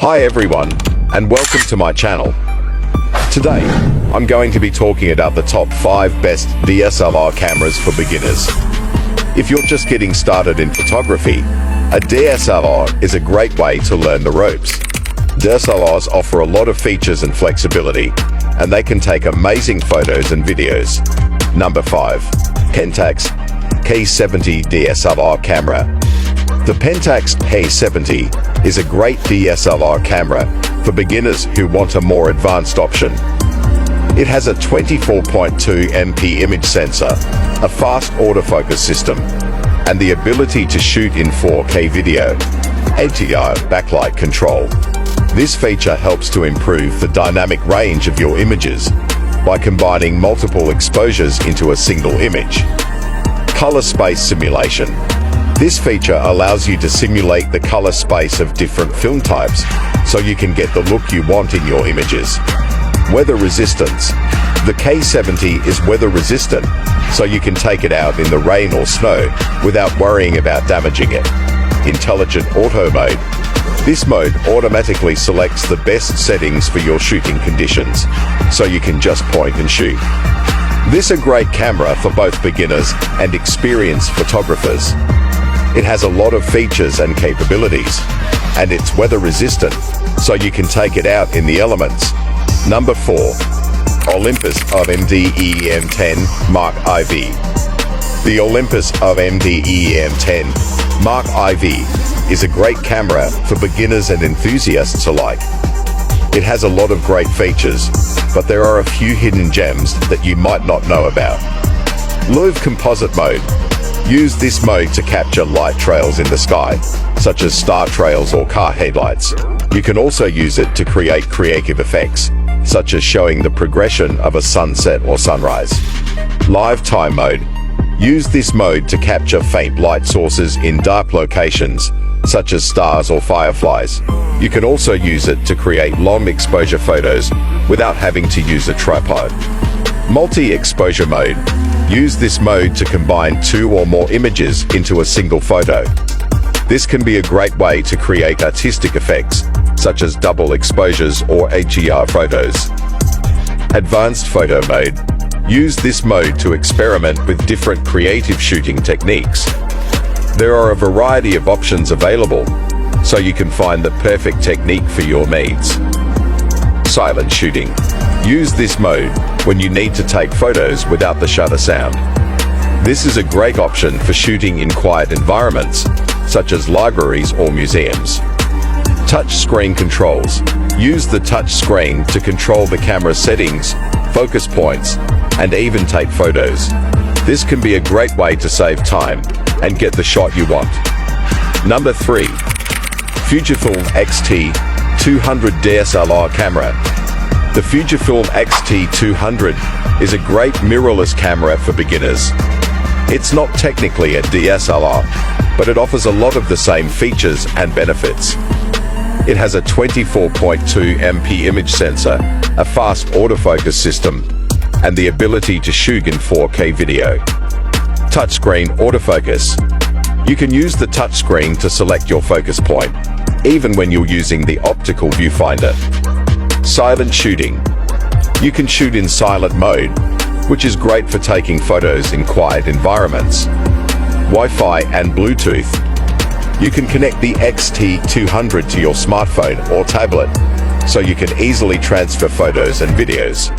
Hi everyone, and welcome to my channel. Today, I'm going to be talking about the top 5 best DSLR cameras for beginners. If you're just getting started in photography, a DSLR is a great way to learn the ropes. DSLRs offer a lot of features and flexibility, and they can take amazing photos and videos. Number 5. Pentax K70 DSLR camera. The Pentax K70 is a great DSLR camera for beginners who want a more advanced option. It has a 24.2 MP image sensor, a fast autofocus system, and the ability to shoot in 4K video, HDR backlight control. This feature helps to improve the dynamic range of your images by combining multiple exposures into a single image. Color space simulation. This feature allows you to simulate the color space of different film types so you can get the look you want in your images. Weather resistance. The K70 is weather resistant, so you can take it out in the rain or snow without worrying about damaging it. Intelligent auto mode. This mode automatically selects the best settings for your shooting conditions, so you can just point and shoot. This is a great camera for both beginners and experienced photographers. It has a lot of features and capabilities, and it's weather resistant, so you can take it out in the elements. Number 4. Olympus of MD-EM10 Mark IV. The Olympus of MD-EM10 Mark IV is a great camera for beginners and enthusiasts alike. It has a lot of great features, but there are a few hidden gems that you might not know about. Live composite mode. Use this mode to capture light trails in the sky, such as star trails or car headlights. You can also use it to create creative effects, such as showing the progression of a sunset or sunrise. Live time mode. Use this mode to capture faint light sources in dark locations, such as stars or fireflies. You can also use it to create long exposure photos without having to use a tripod. Multi-exposure mode. Use this mode to combine 2 or more images into a single photo. This can be a great way to create artistic effects, such as double exposures or HDR photos. Advanced photo mode. Use this mode to experiment with different creative shooting techniques. There are a variety of options available, so you can find the perfect technique for your needs. Silent shooting. Use this mode when you need to take photos without the shutter sound. This is a great option for shooting in quiet environments, such as libraries or museums. Touch screen controls. Use the touch screen to control the camera settings, focus points, and even take photos. This can be a great way to save time and get the shot you want. Number 3. Fujifilm X-T200 DSLR camera. The Fujifilm X-T200 is a great mirrorless camera for beginners. It's not technically a DSLR, but it offers a lot of the same features and benefits. It has a 24.2 MP image sensor, a fast autofocus system, and the ability to shoot in 4K video. Touchscreen autofocus. You can use the touchscreen to select your focus point, even when you're using the optical viewfinder. Silent shooting. You can shoot in silent mode, which is great for taking photos in quiet environments. Wi-Fi and Bluetooth. You can connect the X-T200 to your smartphone or tablet, so you can easily transfer photos and videos.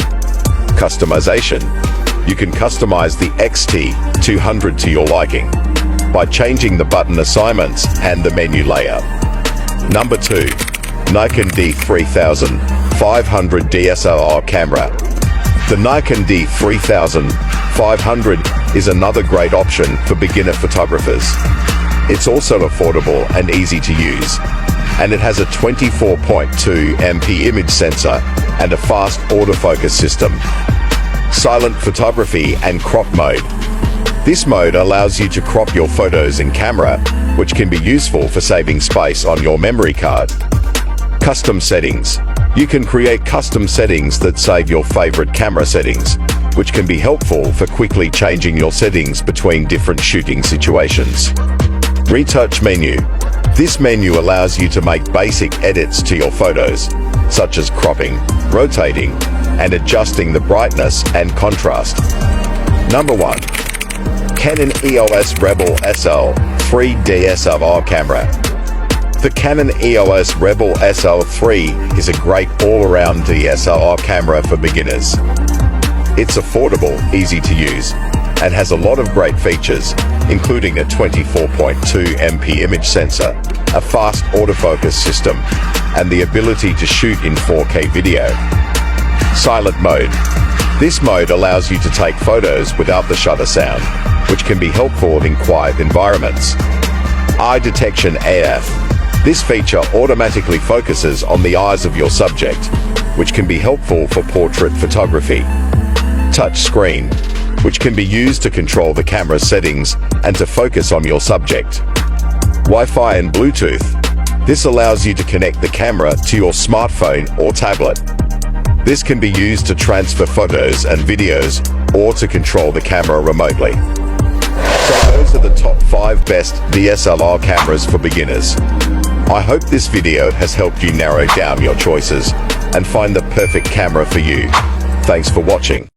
Customization. You can customize the X-T200 to your liking by changing the button assignments and the menu layout. Number 2. Nikon D3500 DSLR camera. The Nikon D3500 is another great option for beginner photographers. It's also affordable and easy to use, and it has a 24.2 MP image sensor and a fast autofocus system. Silent photography and crop mode. This mode allows you to crop your photos in camera, which can be useful for saving space on your memory card. Custom settings. You can create custom settings that save your favorite camera settings, which can be helpful for quickly changing your settings between different shooting situations. Retouch menu. This menu allows you to make basic edits to your photos, such as cropping, rotating, and adjusting the brightness and contrast. Number 1. Canon EOS Rebel SL3 DSLR Camera. The Canon EOS Rebel SL3 is a great all-around DSLR camera for beginners. It's affordable, easy to use, and has a lot of great features, including a 24.2 MP image sensor, a fast autofocus system, and the ability to shoot in 4K video. Silent mode. This mode allows you to take photos without the shutter sound, which can be helpful in quiet environments. Eye detection AF. This feature automatically focuses on the eyes of your subject, which can be helpful for portrait photography. Touch screen, which can be used to control the camera settings and to focus on your subject. Wi-Fi and Bluetooth. This allows you to connect the camera to your smartphone or tablet. This can be used to transfer photos and videos or to control the camera remotely. So those are the top 5 best DSLR cameras for beginners. I hope this video has helped you narrow down your choices and find the perfect camera for you. Thanks for watching.